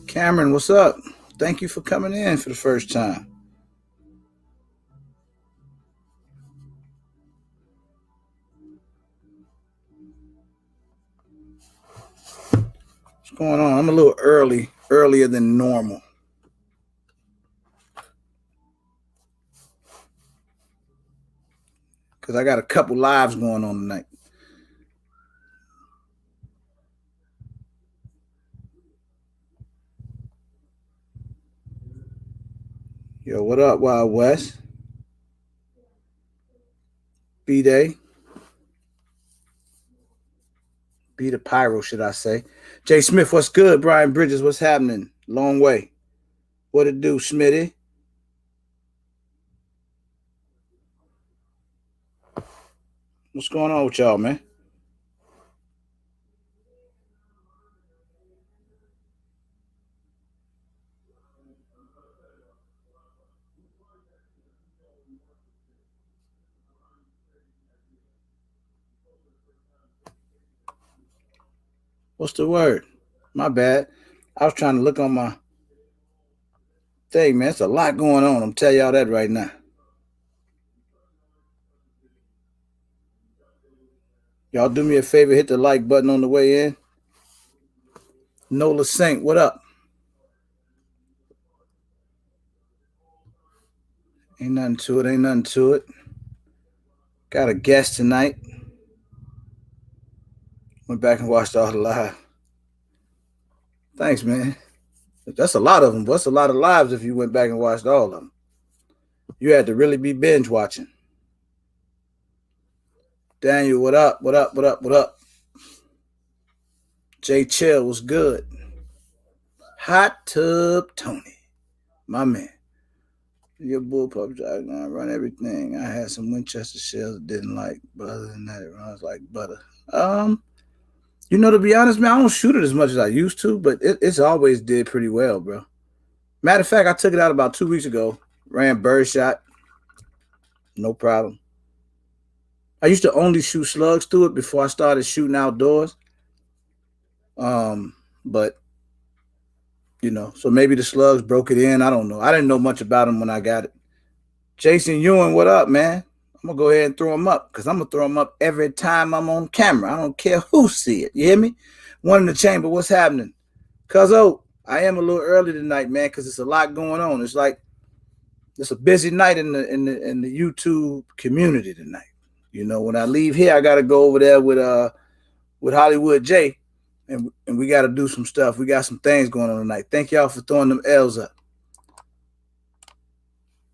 Cameron, what's up? Thank you for coming in for the first time. What's going on? I'm a little earlier than normal. Because I got a couple lives going on tonight. Yo, what up, Wild West? B-Day. Be the Pyro, should I say. Jay Smith, what's good? Brian Bridges, what's happening? Long way. What it do, Smitty? What's going on with y'all, man? What's the word? My bad. I was trying to look on my thing, man. It's a lot going on. I'm telling y'all that right now. Y'all do me a favor, hit the like button on the way in. Nola Saint, what up? Ain't nothing to it. Ain't nothing to it. Got a guest tonight. Went back and watched all the live. Thanks, man. That's a lot of them. What's a lot of lives if you went back and watched all of them? You had to really be binge watching. Daniel, what up? What up? What up? What up? Jay Chill was good. Hot Tub Tony, my man. Your bullpup I run everything. I had some Winchester shells that didn't like, but other than that, it runs like butter. To be honest, man, I don't shoot it as much as I used to, but it's always did pretty well, bro. Matter of fact, I took it out about 2 weeks ago. Ran birdshot, no problem. I used to only shoot slugs through it before I started shooting outdoors. But so maybe the slugs broke it in. I don't know. I didn't know much about them when I got it. Jason Ewan, what up, man? I'm gonna go ahead and throw him up because I'm gonna throw him up every time I'm on camera. I don't care who see it. You hear me? One in the chamber. What's happening? I am a little early tonight, man, because it's a lot going on. It's like it's a busy night in the YouTube community tonight. When I leave here, I gotta go over there with Hollywood J, and we gotta do some stuff. We got some things going on tonight. Thank y'all for throwing them L's up.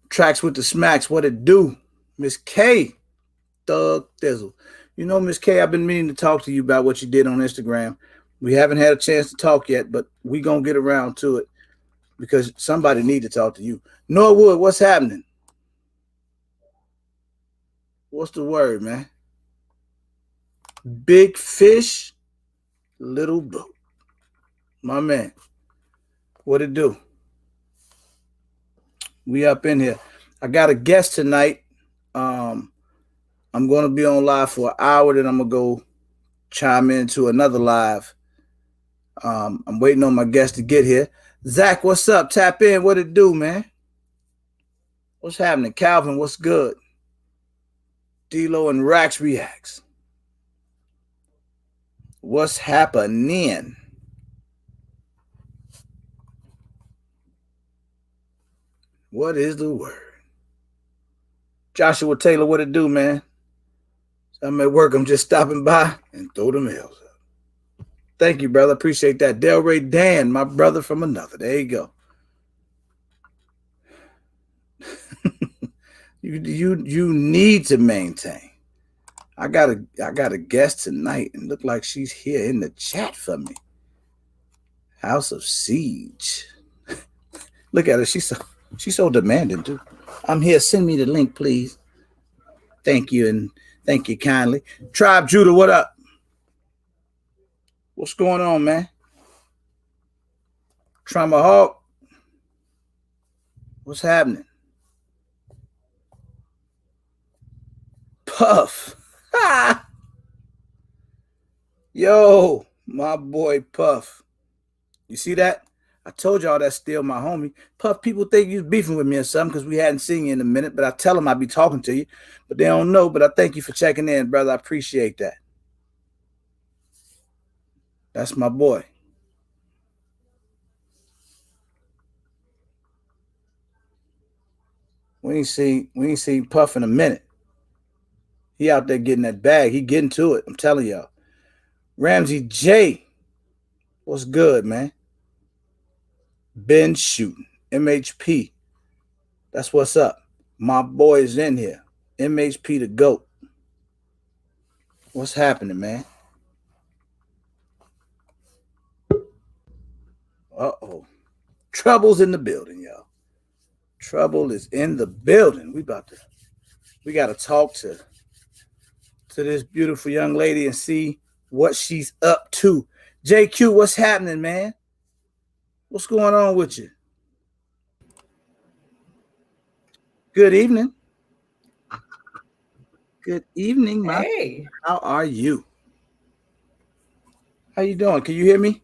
Tracks with the smacks. What it do? Miss K, Thug Thizzle. Miss K, I've been meaning to talk to you about what you did on Instagram. We haven't had a chance to talk yet, but we gonna get around to it because somebody need to talk to you. Norwood, what's happening? What's the word, man? Big fish, little boat. My man, what it do? We up in here. I got a guest tonight. I'm going to be on live for an hour, then I'm going to go chime into another live. I'm waiting on my guest to get here. Zach, what's up? Tap in. What it do, man? What's happening? Calvin, what's good? D-Lo and Rax reacts. What's happening? What is the word? Joshua Taylor, what it do, man? I'm at work. I'm just stopping by and throw the mails up. Thank you, brother. Appreciate that. Delray Dan, my brother from another. There you go. you need to maintain. I got a guest tonight and look like she's here in the chat for me. House of Ceej. Look at her. She's so demanding too. I'm here. Send me the link, please. Thank you, and thank you kindly. Tribe Judah, what up? What's going on, man? Trauma Hawk. What's happening? Puff. Yo, my boy Puff. You see that? I told y'all that's still my homie. Puff, people think you beefing with me or something because we hadn't seen you in a minute, but I tell them I be talking to you, but they don't know. But I thank you for checking in, brother. I appreciate that. That's my boy. We ain't seen Puff in a minute. He out there getting that bag. He getting to it. I'm telling y'all. Ramsey J, what's good, man? Ben shooting. MHP. That's what's up. My boy's in here. MHP the GOAT. What's happening, man? Uh-oh. Trouble's in the building, y'all. Trouble is in the building. We gotta talk to this beautiful young lady and see what she's up to. JQ, what's happening, man? What's going on with you? Good evening. Good evening, my. Hey, How are you? How you doing? Can you hear me?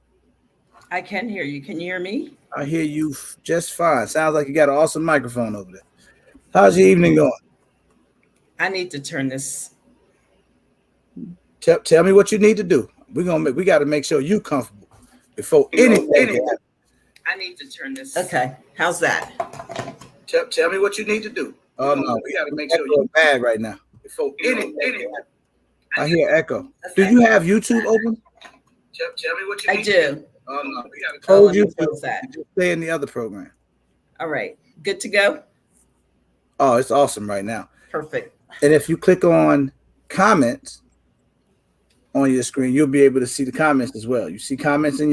I can hear you. Can you hear me? I hear you just fine. Sounds like you got an awesome microphone over there. How's your evening going? I need to turn this. Tell me what you need to do. We got to make sure you comfortable before anything. I need to turn this. Okay, how's that? Tell me what you need to do. Oh no, we got to make sure you're bad right now before anything. I hear echo. Okay. Do you have YouTube open? Tell me what you need I do. Oh no, we got to close you. YouTube. That. Just stay in the other program. All right, good to go. Oh, it's awesome right now. Perfect. And if you click on comments on your screen, you'll be able to see the comments as well. You see comments in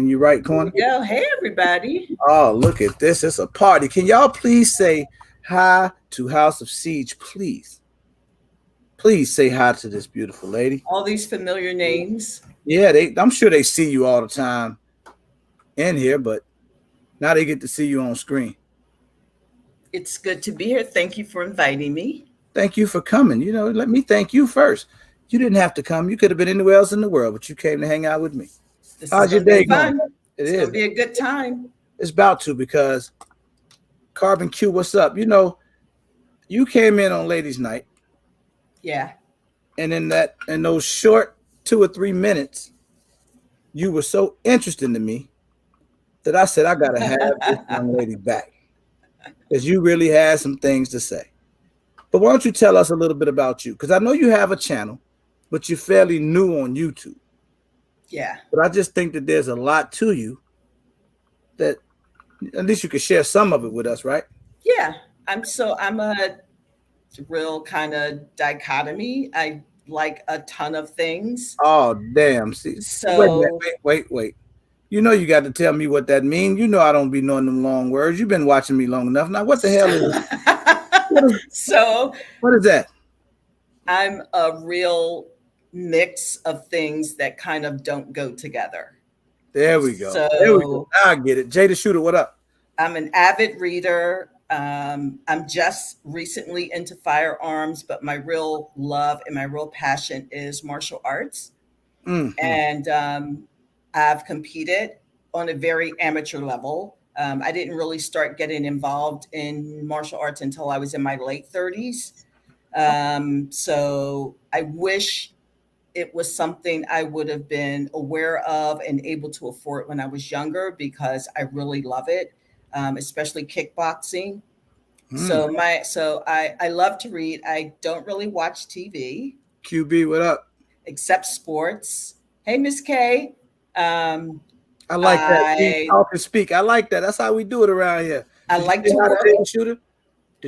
your right corner? Yeah. Hey, everybody. Oh, look at this. It's a party. Can y'all please say hi to House of Ceej, please? Please say hi to this beautiful lady. All these familiar names. Yeah, I'm sure they see you all the time in here, but now they get to see you on screen. It's good to be here. Thank you for inviting me. Thank you for coming. Let me thank you first. You didn't have to come. You could have been anywhere else in the world, but you came to hang out with me. How's your day going? It's going to be a good time. It's about to, because Carbon Q, what's up? You came in on ladies' night. Yeah. And in those short 2 or 3 minutes, you were so interesting to me that I said I gotta have this young lady back, because you really had some things to say. But why don't you tell us a little bit about you? Because I know you have a channel, but you're fairly new on YouTube. Yeah. But I just think that there's a lot to you that at least you could share some of it with us, right? Yeah. I'm a real kind of dichotomy. I like a ton of things. Oh, damn. See, so wait. You got to tell me what that means. I don't be knowing them long words. You've been watching me long enough. Now, what the hell is So what is that? I'm a real mix of things that kind of don't go together. There we go. So there we go. Now I get it. Jay the Shooter, what up? I'm an avid reader. I'm just recently into firearms, but my real love and my real passion is martial arts. Mm-hmm. And I've competed on a very amateur level. I didn't really start getting involved in martial arts until I was in my late 30s. So I wish it was something I would have been aware of and able to afford when I was younger, because I really love it, especially kickboxing. So I love to read. I don't really watch TV. QB, what up? Except sports. Hey, Miss K. I like that. Talk and speak. I like that. That's how we do it around here. I like to work. Jay the Shooter?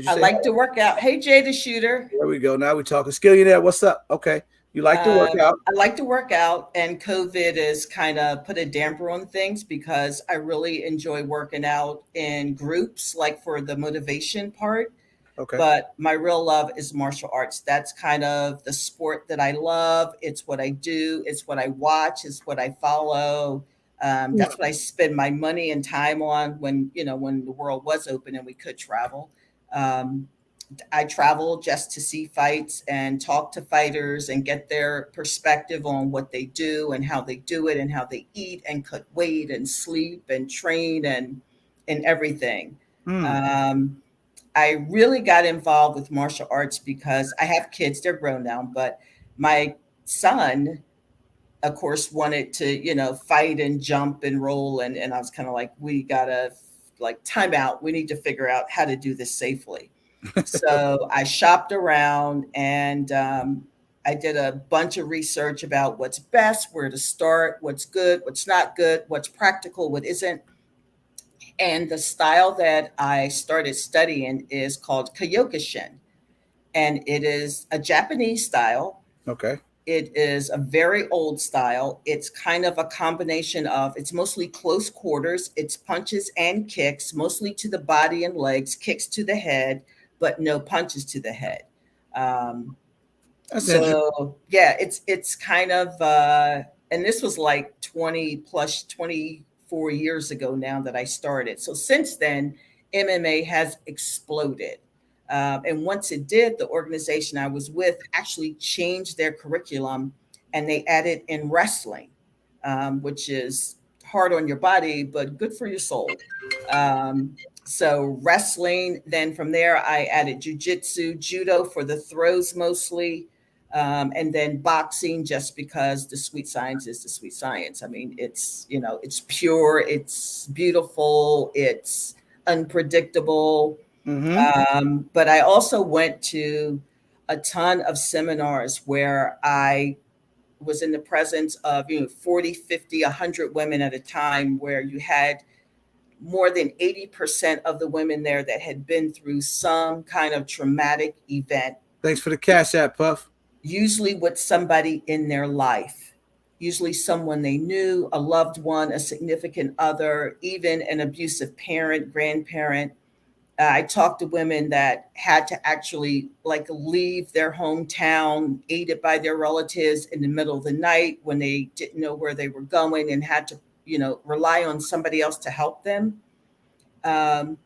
I like to work out. Hey, Jay the Shooter. There we go. Now we're talking. Skillionaire, what's up? Okay. You like to work out? I like to work out, and COVID has kind of put a damper on things, because I really enjoy working out in groups, like for the motivation part. Okay. But my real love is martial arts. That's kind of the sport that I love. It's what I do. It's what I watch. It's what I follow. That's what I spend my money and time on when the world was open and we could travel. I travel just to see fights and talk to fighters and get their perspective on what they do and how they do it and how they eat and cut weight and sleep and train and everything. Mm. Um, I really got involved with martial arts because I have kids, they're grown now, but my son, of course, wanted to, fight and jump and roll. And I was kind of like, we gotta, like, time out. We need to figure out how to do this safely. So I shopped around and I did a bunch of research about what's best, where to start, what's good, what's not good, what's practical, what isn't. And the style that I started studying is called Kyokushin, and it is a Japanese style. Okay. It is a very old style. It's kind of a combination of, it's mostly close quarters, it's punches and kicks, mostly to the body and legs, kicks to the head, but no punches to the head. Um, That's interesting. so yeah, it's kind of and this was like 20 plus 24 years ago now that I started. So since then, MMA has exploded. And once it did, the organization I was with actually changed their curriculum and they added in wrestling, which is hard on your body, but good for your soul. So wrestling, then from there, I added jujitsu, judo for the throws mostly, and then boxing just because the sweet science is the sweet science. I mean, it's pure, it's beautiful, it's unpredictable. Mm-hmm. But I also went to a ton of seminars where I was in the presence of 40, 50, 100 women at a time, where you had more than 80% of the women there that had been through some kind of traumatic event, Thanks for the cash app, Puff. usually with somebody in their life, usually someone they knew, a loved one, a significant other, even an abusive parent, grandparent. I talked to women that had to actually, like, leave their hometown, aided by their relatives in the middle of the night when they didn't know where they were going and had to, rely on somebody else to help them. Um,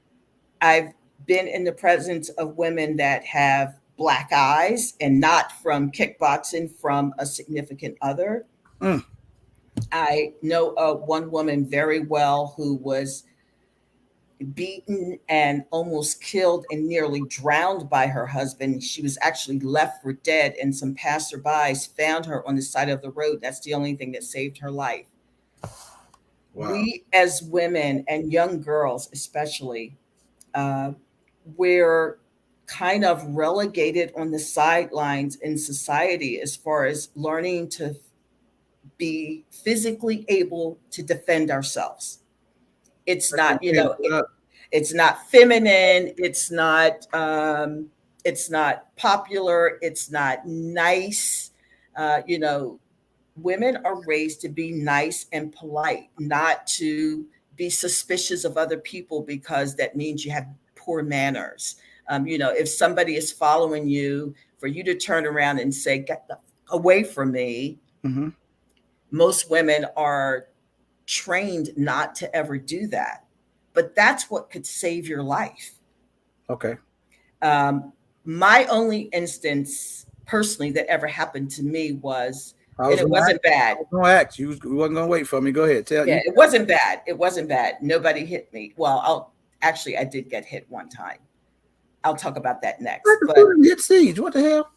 I've been in the presence of women that have black eyes, and not from kickboxing, from a significant other. Mm. I know one woman very well who was beaten and almost killed and nearly drowned by her husband. She was actually left for dead, and some passerbys found her on the side of the road. That's the only thing that saved her life. Wow. We, as women and young girls especially, uh, we're kind of relegated on the sidelines in society as far as learning to be physically able to defend ourselves. It's That's what not, I'm saying. What up? it's not feminine, it's not popular, it's not nice. Women are raised to be nice and polite, not to be suspicious of other people because that means you have poor manners. If somebody is following you, for you to turn around and say, "Get the away from me," Mm-hmm. most women are trained not to ever do that. But that's what could save your life. Okay. Um, my only instance personally that ever happened to me was, I and was it gonna ask. wasn't I bad. was gonna ask you. You wasn't gonna wait for me. Go ahead. Tell Yeah, you. it wasn't bad. It wasn't bad. Nobody hit me. Well, I did get hit one time. I'll talk about that Like next. the But student hit Ceej. What the hell?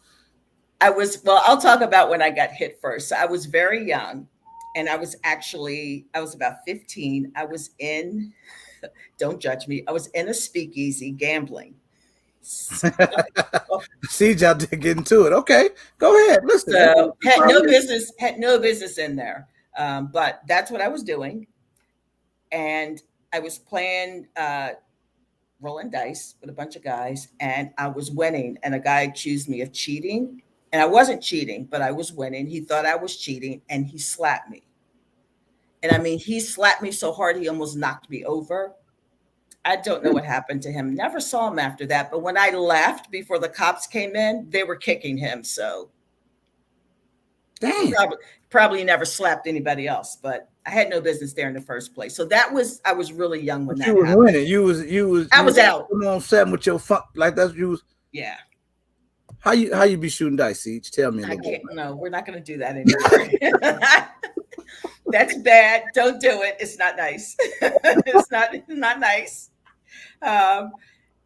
I'll talk about when I got hit first. So I was very young, and I was about 15. I was in, don't judge me, I was in a speakeasy gambling. Ceej out there getting to it. Okay. Go ahead. Listen. That's So what I'm here. had no business in there. But that's what I was doing. And I was playing rolling dice with a bunch of guys, and I was winning. And a guy accused me of cheating. And I wasn't cheating, but I was winning. He thought I was cheating, and he slapped me. And I mean, he slapped me so hard he almost knocked me over. I don't know what happened to him. Never saw him after that. But when I left before the cops came in, they were kicking him. So he Damn. probably never slapped anybody else. But I had no business there in the first place. So I was really young when But you that was happened. winning. You was I was out. putting on seven with your funk like that's you was. Yeah. How you be shooting dice, Ceej? Tell me a I little bit. can't. No, we're not going to do that anymore. That's bad. Don't do it. It's not nice. It's not nice. Um,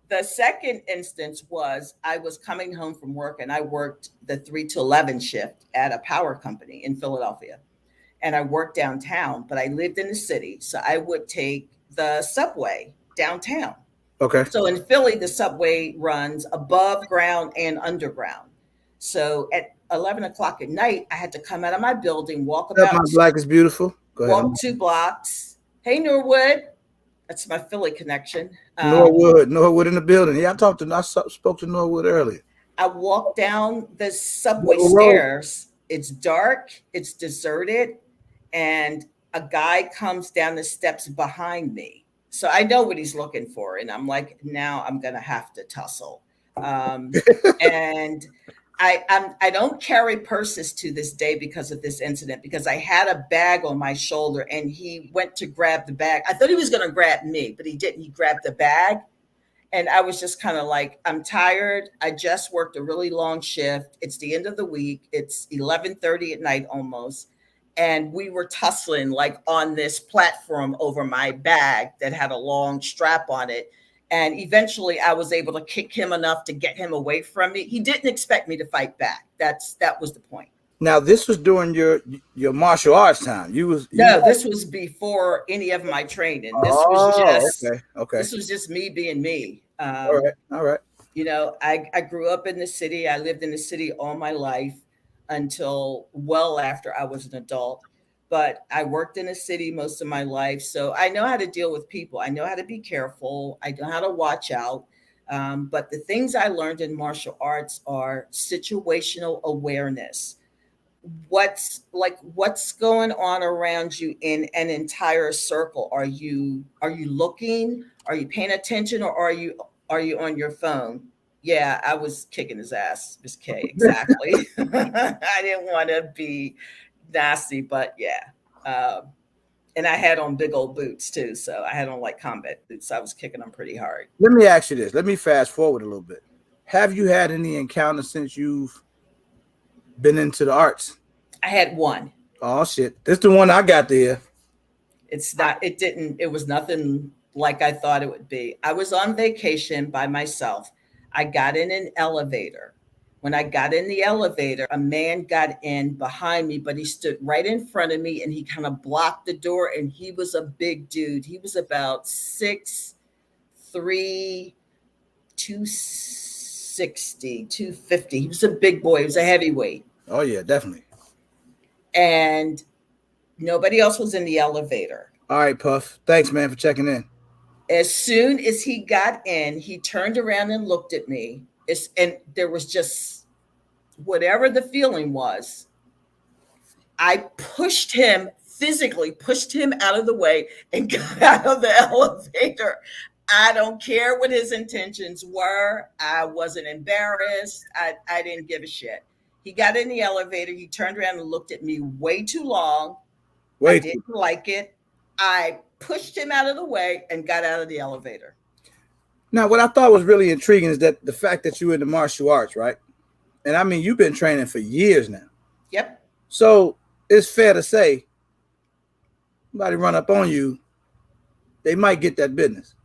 the second instance was I was coming home from work and I worked the 3 to 11 shift at a power company in Philadelphia. And I worked downtown, but I lived in the city. So I would take the subway downtown. Okay. So in Philly, the subway runs above ground and underground. So at 11 o'clock at night, I had to come out of my building, What's up, my black is beautiful. Go ahead. walk 2 blocks. Hey, Norwood. That's my Philly connection. Norwood in the building. Yeah, I spoke to Norwood earlier. I walk down the subway Norwood Road. stairs. It's dark, it's deserted, and a guy comes down the steps behind me. So I know what he's looking for. And I'm like, now I'm going to have to tussle. Um, and I don't carry purses to this day because of this incident, because I had a bag on my shoulder and he went to grab the bag. I thought he was going to grab me, but he didn't. He grabbed the bag. And I was just kind of like, I'm tired. I just worked a really long shift. It's the end of the week. It's 11:30 at night almost. And we were tussling like on this platform over my bag that had a long strap on it. And eventually I was able to kick him enough to get him away from me. He didn't expect me to fight back. That was the point. Now this was during your martial arts time. No, this was before any of my training. Oh, okay. This was just me being me. All right. I grew up in the city. I lived in the city all my life until well after I was an adult. But I worked in a city most of my life. So I know how to deal with people. I know how to be careful. I know how to watch out. But the things I learned in martial arts are situational awareness. What's going on around you in an entire circle? Are you looking? Are you paying attention, or are you on your phone? Yeah, I was kicking his ass, Miss K. Exactly. I didn't want to be nasty, but yeah. And I had on big old boots too, so I had on like combat boots. So I was kicking them pretty hard. Let me ask you this. Let me fast forward a little bit. Have you had any encounters since you've been into the arts? I had one. Oh shit. This is the one I got there. It was nothing like I thought it would be. I was on vacation by myself. I got in an elevator. When I got in the elevator, a man got in behind me, but he stood right in front of me and he kind of blocked the door. And he was a big dude. He was about 6'3", 260, 250. He was a big boy. He was a heavyweight. Oh yeah, definitely. And nobody else was in the elevator. All right, Puff. Thanks, man, for checking in. As soon as he got in, he turned around and looked at me. And there was just whatever the feeling was. I physically pushed him out of the way and got out of the elevator. I don't care what his intentions were. I wasn't embarrassed. I didn't give a shit. He got in the elevator. He turned around and looked at me way too long. I didn't like it. I pushed him out of the way and got out of the elevator. Now, what I thought was really intriguing is that the fact that you were in the martial arts, right? And I mean, you've been training for years now. Yep. So it's fair to say, somebody run up on you, they might get that business.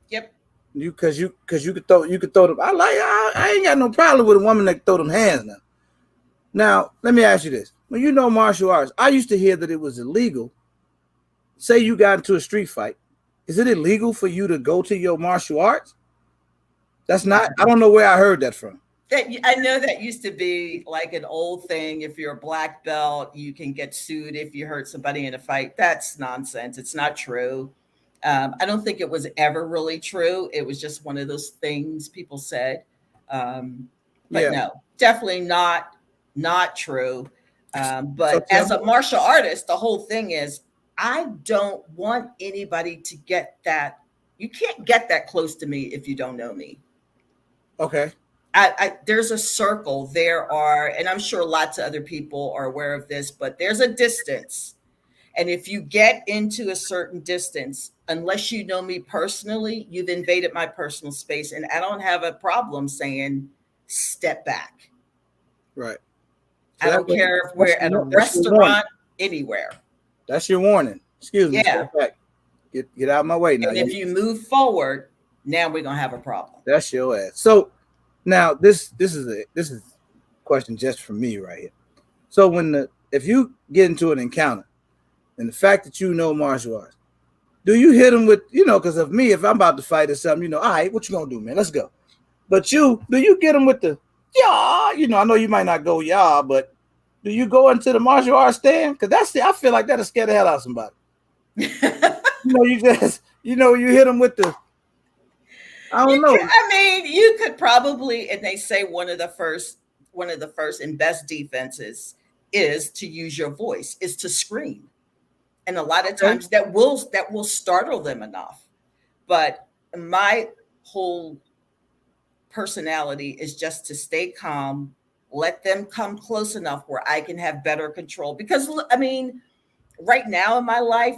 Yep. Because you could throw them. I ain't got no problem with a woman that throw them hands now. Now, let me ask you this. When you know martial arts, I used to hear that it was illegal. Say you got into a street fight. Is it illegal for you to go to your martial arts? That's not, I don't know where I heard that from. I know that used to be like an old thing. If you're a black belt, you can get sued if you hurt somebody in a fight. That's nonsense. It's not true. I don't think it was ever really true. It was just one of those things people said. No, definitely not true. But as a martial artist, the whole thing is, I don't want anybody to get that. You can't get that close to me if you don't know me. Okay. There's a circle. There are, and I'm sure lots of other people are aware of this, but there's a distance. And if you get into a certain distance, unless you know me personally, you've invaded my personal space. And I don't have a problem saying, step back. Right. So I don't care if we're at a that's your warning. restaurant, anywhere. That's your warning. Excuse me. Yeah. Step back. Get out of my way now. And if you move forward, now we're going to have a problem. That's your ass. So now this is a question just for me right here. So if you get into an encounter and the fact that you know martial arts, do you hit them with, because of me, if I'm about to fight or something, all right, what you gonna do, man? Let's go. But do you get them with the yeah? I know you might not go yeah, but do you go into the martial arts stand? Because I feel like that'll scare the hell out of somebody. You just, you hit them with the, I don't know. I mean, you could probably, and they say one of the first and best defenses is to use your voice, is to scream. And a lot of times that will startle them enough. But my whole personality is just to stay calm, let them come close enough where I can have better control. Because I mean, right now in my life,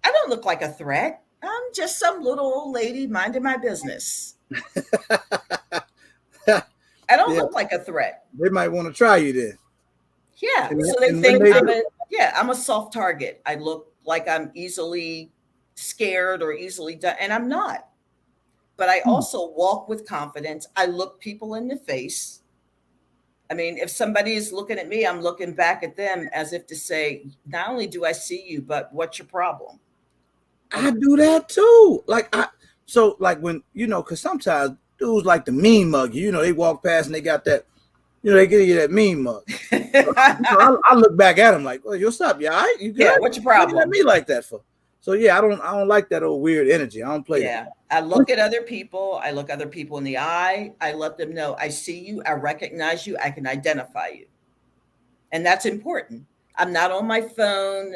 I don't look like a threat. I'm just some little old lady minding my business. I don't look like a threat. They might want to try you then. Yeah. So they think I'm a soft target. I look like I'm easily scared or easily done, and I'm not. But I also walk with confidence. I look people in the face. I mean, if somebody is looking at me, I'm looking back at them as if to say, not only do I see you, but what's your problem? I do that too. Like when, because sometimes dudes like to mean mug you. They walk past and they got that, they give you that mean mug. I look back at them like, well, what's up? Yeah, all right? You good? Yeah, what's your problem? What you at me like that for? So yeah, I don't like that old weird energy. I don't play that. I look at other people. I look other people in the eye. I let them know I see you. I recognize you. I can identify you. And that's important. I'm not on my phone.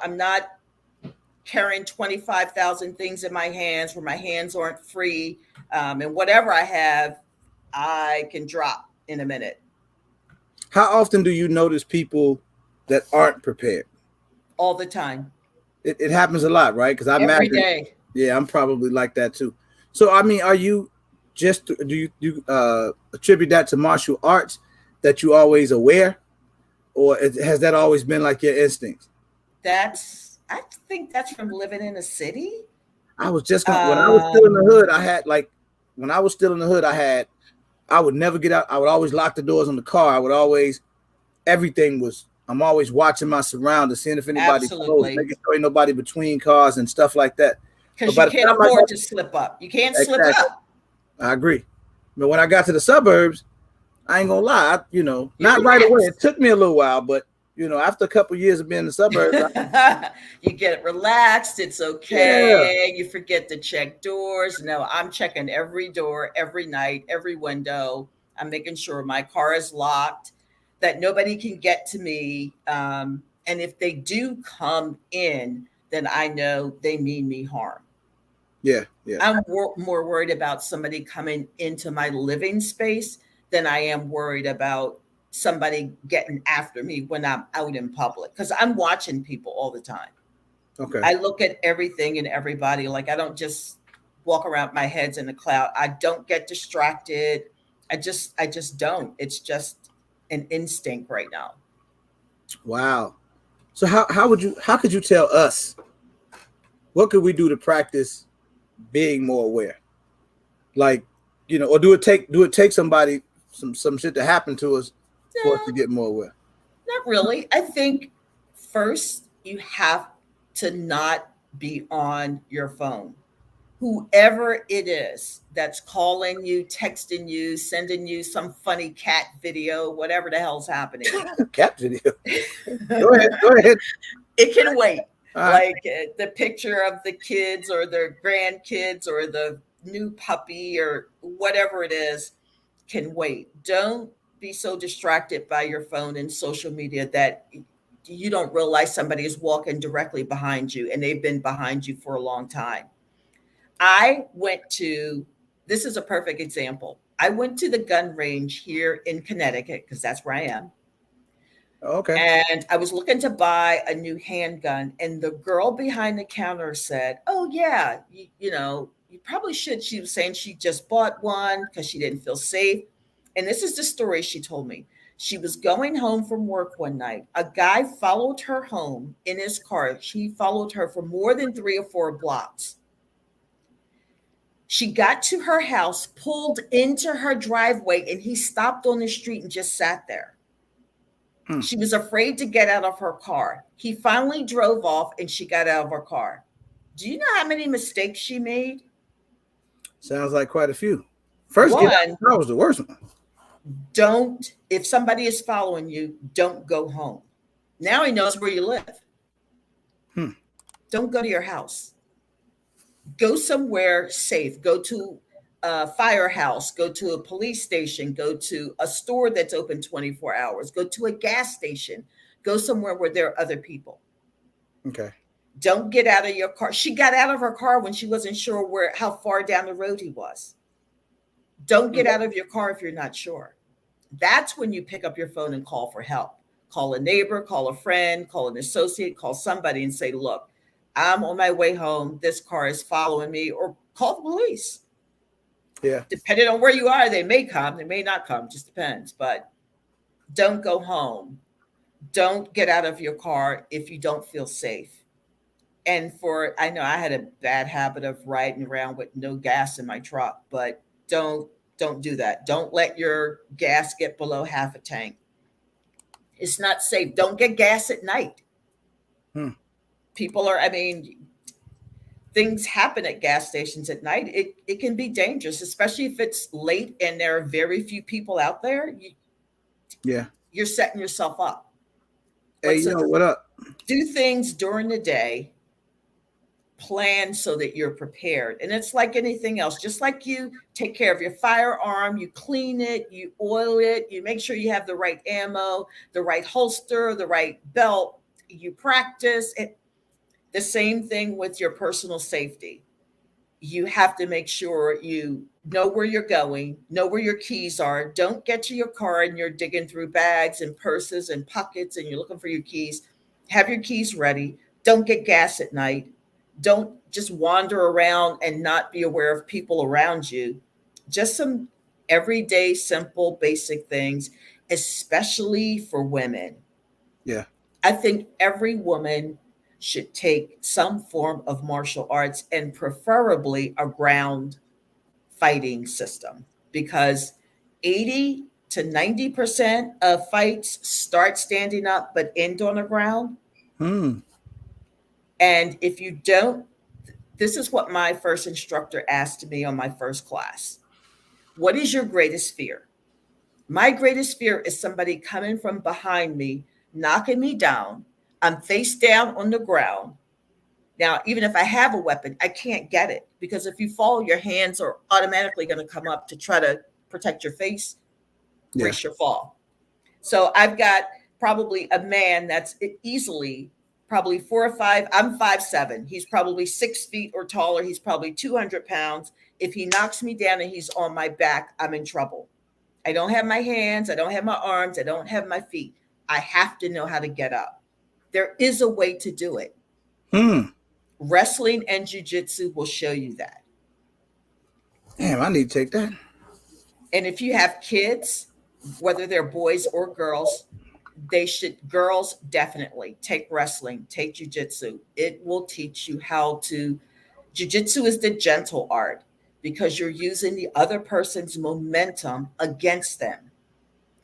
I'm not carrying 25,000 things in my hands where my hands aren't free. And whatever I have, I can drop in a minute. How often do you notice people that aren't prepared? All the time. It happens a lot, right? Because every day. Yeah, I'm probably like that too. So, I mean, do you attribute that to martial arts, that you always aware, or has that always been like your instincts? I think that's from living in a city. I was just when I was still in the hood, I would never get out. I would always lock the doors on the car. I'm always watching my surroundings, seeing if anybody's close, making sure ain't nobody between cars and stuff like that. Because you can't afford to slip up. You can't slip up. I agree. But when I got to the suburbs, I ain't gonna lie, not right away. It took me a little while, but after a couple of years of being in the suburbs, you get relaxed. It's okay. Yeah. You forget to check doors. No, I'm checking every door, every night, every window. I'm making sure my car is locked, that nobody can get to me. And if they do come in, then I know they mean me harm. Yeah. I'm more worried about somebody coming into my living space than I am worried about somebody getting after me when I'm out in public, because I'm watching people all the time. Okay. I look at everything and everybody. Like, I don't just walk around, my head's in the cloud. I don't get distracted. I just don't. It's just an instinct right now. Wow. So how could you tell us, what could we do to practice being more aware? Like, or do it take somebody some shit to happen to us for us to get more aware? Not really. I think first you have to not be on your phone. Whoever it is that's calling you, texting you, sending you some funny cat video, whatever the hell's happening. Cat video. Go ahead. It can wait. Like the picture of the kids or their grandkids or the new puppy or whatever it is can wait. Don't be so distracted by your phone and social media that you don't realize somebody is walking directly behind you and they've been behind you for a long time. This is a perfect example. I went to the gun range here in Connecticut, because that's where I am. Okay. And I was looking to buy a new handgun, and the girl behind the counter said, "Oh yeah, you probably should." She was saying she just bought one because she didn't feel safe. And this is the story she told me. She was going home from work one night. A guy followed her home in his car. He followed her for more than 3 or 4 blocks. She got to her house, pulled into her driveway, and he stopped on the street and just sat there. Hmm. She was afraid to get out of her car. He finally drove off and she got out of her car. Do you know how many mistakes she made? Sounds like quite a few. First, get out One, the car was the worst one. if somebody is following you, don't go home. Now he knows where you live. Hmm. Don't go to your house. Go somewhere safe. Go to a firehouse, go to a police station, go to a store that's open 24 hours, go to a gas station, go somewhere where there are other people. Okay. Don't get out of your car. She got out of her car when she wasn't sure how far down the road he was. Don't get out of your car if you're not sure. That's when you pick up your phone and call for help. Call a neighbor, call a friend, call an associate, call somebody and say, "Look, I'm on my way home. This car is following me," or call the police. Yeah. Depending on where you are, they may come, they may not come, just depends. But don't go home. Don't get out of your car if you don't feel safe. And I know I had a bad habit of riding around with no gas in my truck, but don't do that. Don't let your gas get below half a tank. It's not safe. Don't get gas at night. Hmm. I mean, things happen at gas stations at night. It can be dangerous, especially if it's late and there are very few people out there. Yeah. You're setting yourself up. Hey, So what up? do things during the day, plan so that you're prepared. And it's like anything else, just like you take care of your firearm, you clean it, you oil it, you make sure you have the right ammo, the right holster, the right belt, you practice it. The same thing with your personal safety. You have to make sure you know where you're going, know where your keys are. Don't get to your car and you're digging through bags and purses and pockets and you're looking for your keys. Have your keys ready. Don't get gas at night. Don't just wander around and not be aware of people around you. Just some everyday, simple, basic things, especially for women. Yeah. I think every woman should take some form of martial arts and preferably a ground fighting system because 80 to 90% of fights start standing up but end on the ground. Hmm. And if you don't, this is what my first instructor asked me on my first class. What is your greatest fear? My greatest fear is somebody coming from behind me, knocking me down. I'm face down on the ground. Now, even if I have a weapon, I can't get it because if you fall, your hands are automatically going to come up to try to protect your face, Yeah. brace your fall. So I've got probably a man that's easily probably 4 or 5. I'm 5'7". He's probably 6 feet or taller. He's probably 200 pounds. If he knocks me down and he's on my back, I'm in trouble. I don't have my hands. I don't have my arms. I don't have my feet. I have to know how to get up. There is a way to do it. Hmm. Wrestling and jujitsu will show you that. Damn, I need to take that. And if you have kids, whether they're boys or girls, girls definitely take wrestling, take jujitsu. It will teach you how to. Jujitsu is the gentle art because you're using the other person's momentum against them.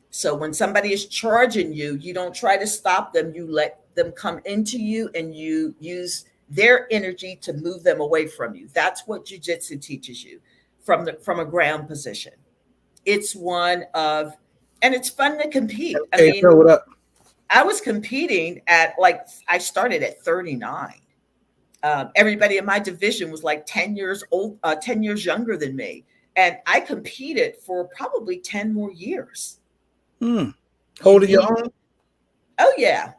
So when somebody is charging you, you don't try to stop them. You let them come into you and you use their energy to move them away from you. That's what jujitsu teaches you from a ground position. It's one of, and it's fun to compete. I Hey, mean, so what up? I was competing I started at 39. Everybody in my division was like 10 years old, 10 years younger than me. And I competed for probably 10 more years. Hmm. You Holding your need, own? oh yeah.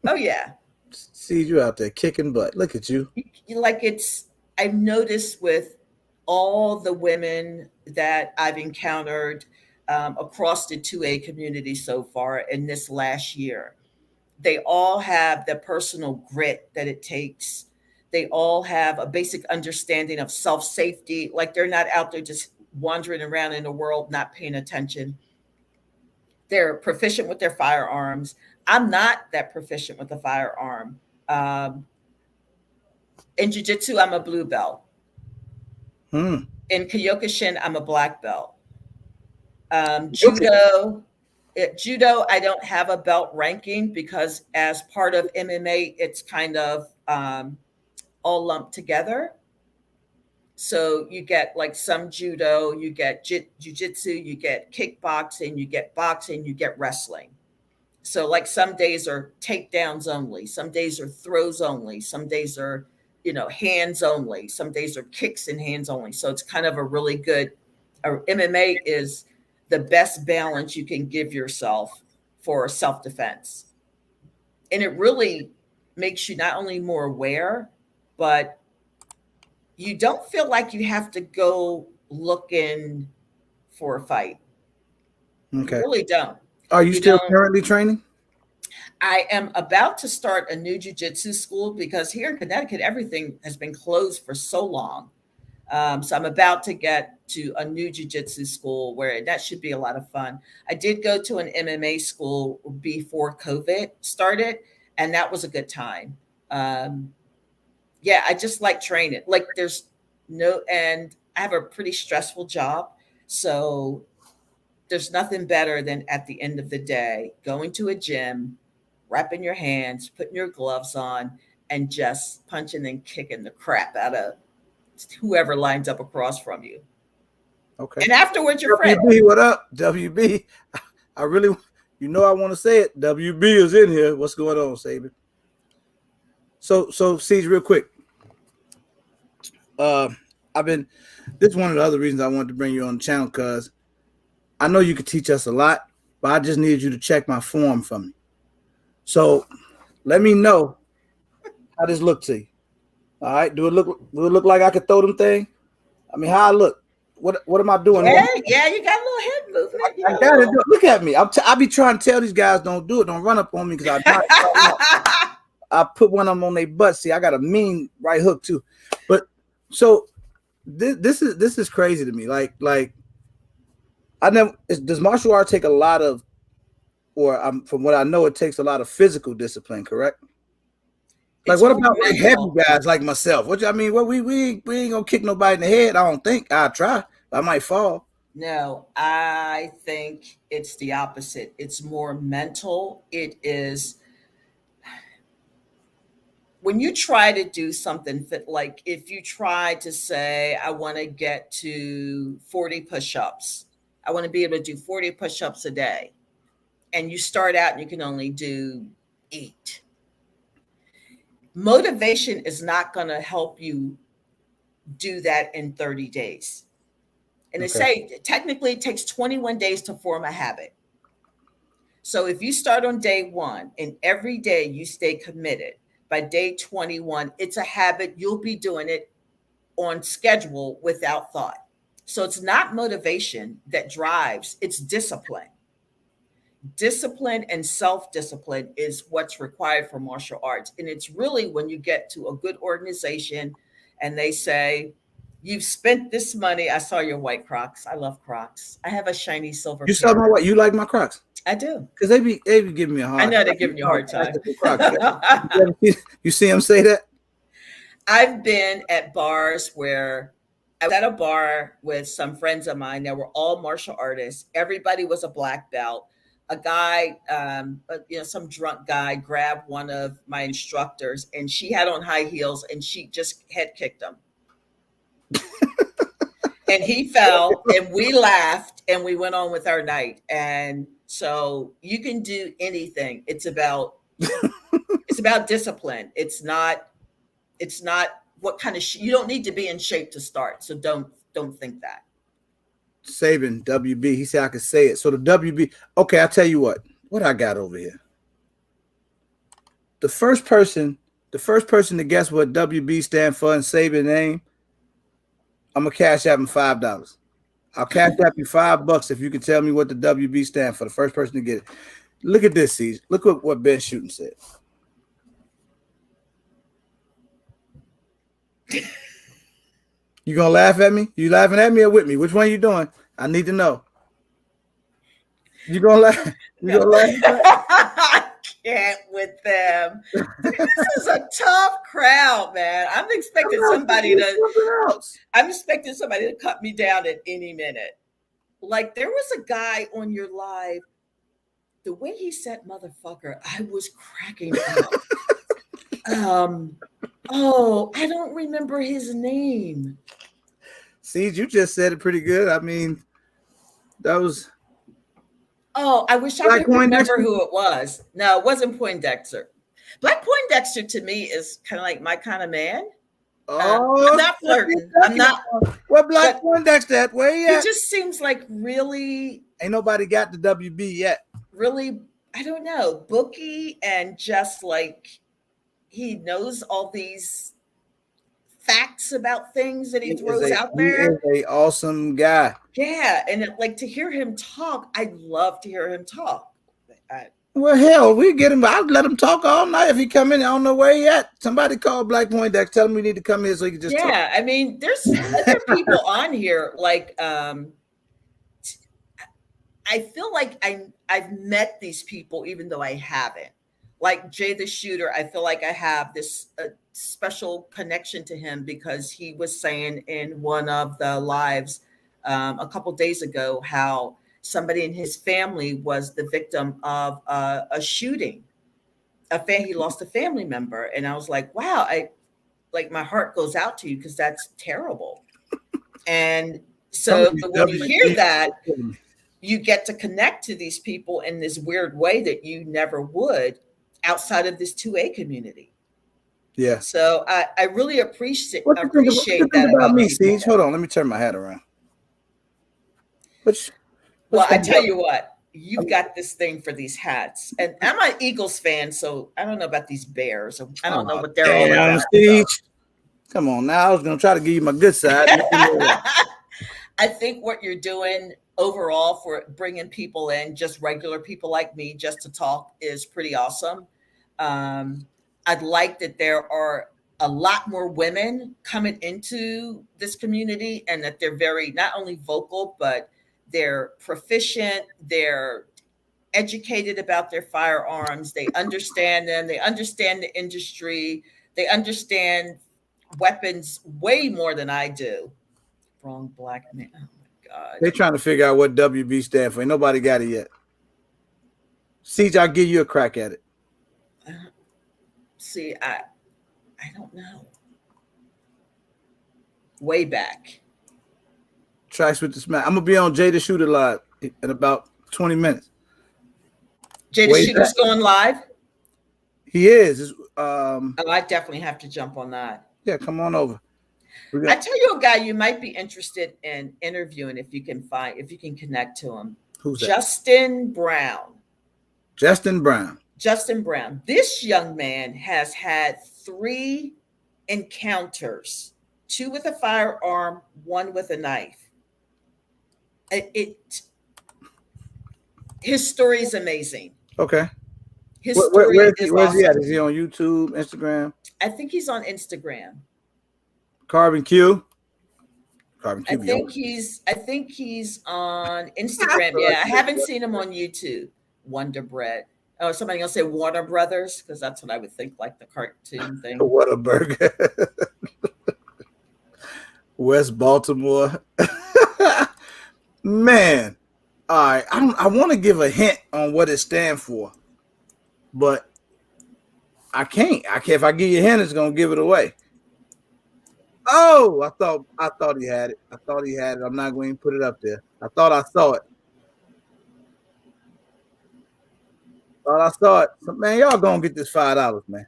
Oh yeah. See you out there kicking butt. Look at you. Like I've noticed with all the women that I've encountered, across the 2A community so far in this last year. They all have the personal grit that it takes. They all have a basic understanding of self safety. Like they're not out there just wandering around in the world, not paying attention. They're proficient with their firearms. I'm not that proficient with a firearm. Um, in jiu-jitsu, I'm a blue belt. Hmm. In Kyokushin, I'm a black belt. Okay. Judo, I don't have a belt ranking because as part of MMA, it's kind of all lumped together. So you get like some judo, you get jujitsu, you get kickboxing, you get boxing, you get wrestling. So like some days are takedowns only, some days are throws only, some days are, hands only, some days are kicks and hands only. So it's kind of a really good MMA is the best balance you can give yourself for self-defense. And it really makes you not only more aware, but you don't feel like you have to go looking for a fight. You Okay. really don't. Are you You still don't. currently training? I am about to start a new jujitsu school because here in Connecticut, everything has been closed for so long. So I'm about to get to a new jujitsu school where that should be a lot of fun. I did go to an MMA school before COVID started, and that was a good time. Um, yeah, I just like training. Like there's and I have a pretty stressful job. So there's nothing better than at the end of the day going to a gym, wrapping your hands, putting your gloves on, and just punching and kicking the crap out of whoever lines up across from you. Okay. And afterwards, you're friends. WB, what up? WB. I really, I want to say it. WB is in here. What's going on, Saban? So, Ceej, real quick. Uh, I've been. This is one of the other reasons I wanted to bring you on the channel because I know you could teach us a lot, but I just needed you to check my form for me. So, let me know how this look to you. All right. Do it look like I could throw them thing? I mean, how I look? What am I doing? Yeah, yeah, you got a little head movement. I got it. Look at me. I be trying to tell these guys don't do it. Don't run up on me because I put one of them on their butt. See, I got a mean right hook too. But so this is crazy to me. Like I never does martial art take a lot of, or from what I know, it takes a lot of physical discipline. Correct? Like It's what more about like heavy mental. guys like myself? What I mean? What we ain't gonna kick nobody in the head. I don't think. I try. I might fall. No, I think it's the opposite. It's more mental. It is when you try to do something like if you try to say, I want to get to 40 push ups, I want to be able to do 40 push ups a day. And you start out and you can only do 8. Motivation is not going to help you do that in 30 days. And they Okay. say technically it takes 21 days to form a habit. So if you start on day 1 and every day you stay committed, by day 21, it's a habit. You'll be doing it on schedule without thought. So it's not motivation that drives, it's discipline. Discipline and self-discipline is what's required for martial arts. And it's really when you get to a good organization and they say, you've spent this money. I saw your white Crocs. I love Crocs. I have a shiny silver You saw pair. my what? You like my Crocs? I do. Because they be giving me a I hard know time. they're giving you a hard time. Crocs. You see him say that? I've been at bars where I was at a bar with some friends of mine that were all martial artists. Everybody was a black belt. A guy, some drunk guy grabbed one of my instructors and she had on high heels and she just head kicked him. And he fell and we laughed and we went on with our night. And so you can do anything. It's about discipline. It's not what kind of you don't need to be in shape to start. So don't think that. Saban WB. He said I could say it. So the WB. Okay, I'll tell you what I got over here. The first person to guess what WB stand for in Saban name, I'm gonna cash out him $5. I'll cash app you $5 if you can tell me what the WB stand for. The first person to get it. Look at this, Ceej. Look what Ben Shooting said. You gonna laugh at me? You laughing at me or with me? Which one you doing? I need to know. You gonna laugh? You No. gonna laugh? I can't with them. This is a tough crowd, man. I'm expecting somebody to cut me down at any minute. Like there was a guy on your live, the way he said motherfucker, I was cracking up. Oh, I don't remember his name. See, you just said it pretty good. I mean, that was. Oh, I wish I could remember who it was. No, it wasn't Poindexter. Black Poindexter to me is kind of like my kind of man. I'm not flirting. I'm not. What Black Poindexter? Where he at? He just seems like really. Ain't nobody got the WB yet. Really, I don't know, booky and just like he knows all these facts about things that he throws out there. He is an awesome guy. Yeah, and like to hear him talk, I'd love to hear him talk. Well, hell, we get him. I'd let him talk all night if he come in. I don't know where he at. Somebody call Black Poindexter. Tell him we need to come here so he can just talk. I mean, there's other people on here like I feel like I've met these people even though I haven't. Like Jay the Shooter, I feel like I have this special connection to him because he was saying in one of the lives a couple days ago how somebody in his family was the victim of a shooting. He lost a family member, and I was like, wow, my heart goes out to you because that's terrible. And so when you hear that, you get to connect to these people in this weird way that you never would outside of this 2A community. Yeah. So I really appreciate what you think about me, Ceej? Hold on, let me turn my hat around. Well, I tell you what, you've got this thing for these hats, and I'm an Eagles fan, so I don't know about these Bears. I don't know what they're all about. Ceej. Come on, now I was gonna try to give you my good side. I think what you're doing overall for bringing people in, just regular people like me, just to talk, is pretty awesome. I'd like that there are a lot more women coming into this community and that they're very, not only vocal, but they're proficient, they're educated about their firearms, they understand them, they understand the industry, they understand weapons way more than I do. Wrong black man. Oh my God. They're trying to figure out what WB stands for. Ain't nobody got it yet. Ceej, I'll give you a crack at it. See, I don't know. Way back. Tracks with the smack. I'm gonna be on Jay the Shooter live in about 20 minutes. Jay the Shooter's going live? He is. I definitely have to jump on that. Yeah, come on over. I tell you a guy you might be interested in interviewing if you can connect to him. Who's that? Justin Brown. Justin Brown. Justin Brown. This young man has had 3 encounters, 2 with a firearm, 1 with a knife. His story is amazing. Okay. Where's he at? Is he on YouTube, Instagram? I think he's on Instagram. Carbon Q. I think he's on Instagram. Yeah, I haven't seen him on YouTube. Wonder Bread. Oh, somebody else say Warner Brothers, because that's what I would think, like the cartoon thing. Whataburger. West Baltimore. Man. All right. I want to give a hint on what it stands for, but I can't. If I give you a hint, it's gonna give it away. Oh, I thought he had it. I'm not going to put it up there. I thought I saw it. So, man, y'all gonna get this $5, man.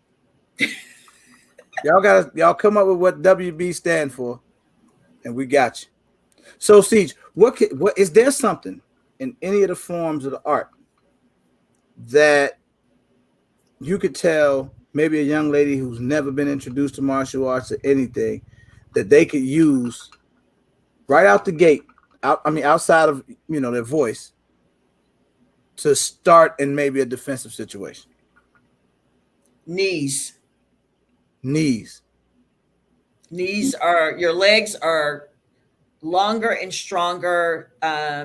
y'all come up with what WB stand for, and we got you. So, Ceej, what is there something in any of the forms of the art that you could tell maybe a young lady who's never been introduced to martial arts or anything that they could use right out the gate outside of their voice, to start in maybe a defensive situation? Knees. Knees. Knees are your legs are longer and stronger.